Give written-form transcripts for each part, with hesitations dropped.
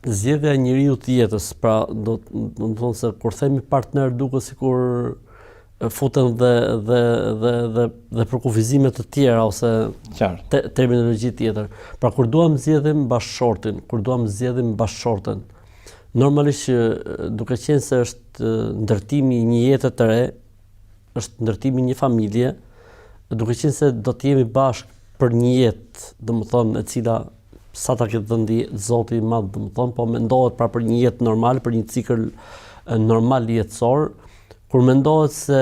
Zgjedhja e njeriu të jetës, pra do të thonë se kur themi partner duket sikur futen dhe për kufizime të tjera ose terminologji tjetër. Pra kur duam zgjedhim bashkëshortin, bashkëshorten, normalisht duke qenë se është ndërtimi i një jete të re, është ndërtimi i një familje, duke qenë se do të jemi bashkë për një jetë, domethënë e cila sa ta ketë dhënë Zoti i Madh, domethënë, po mendohet pra për një jetë normale, për një cikël normal jetësor, kur mendohet se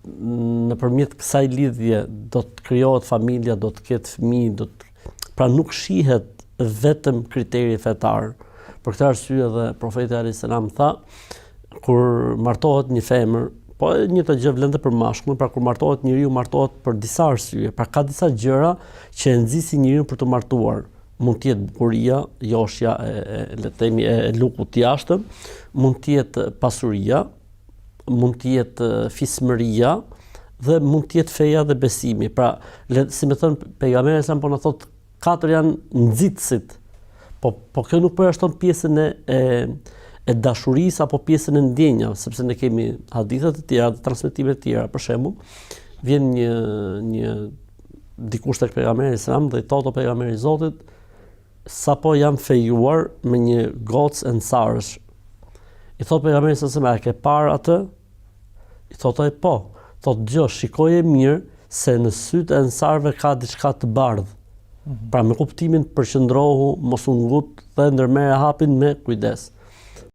nëpërmjet kësaj lidhje do të krijohet familja, do të ketë fëmijë, pra nuk shihet vetëm kriteri fetar. Për këtë arsye edhe profeti alayhis salam tha, kur martohet një femër, po një të gjë vlen edhe për mashkullin, pra kur martohet njeriu martohet për disa arsye, pra ka disa gjëra që e nxisin njeriu për të martuar. Mund të jetë bukuria, joshja le të themi e lukut të jashtëm, mund të jetë pasuria, mund të jetë fismëria dhe mund të jetë feja dhe besimi. Pra, si më thon pejgamberi sa po na thot, 4 janë nxitësit. Po kjo nuk përjashton pjesën e dashurisë apo pjesën e ndjenjave, sepse ne kemi hadithe të tjera, transmetime të tjera. Për shembull, vjen një dikush tek pejgamberi selam dhe i thotë pejgamberi i Zotit, sapo jam fejuar me një gocë ensarësh. I thotë pejgamberi selam, a ke parë atë? I thotë ai po. Thotë dëgjoj, shikoje mirë se në sytë e ensarëve ka diçka të bardhë. Pra me kuptimin përqendrohu, mos u ngut dhe ndërmerre hapin me kujdes.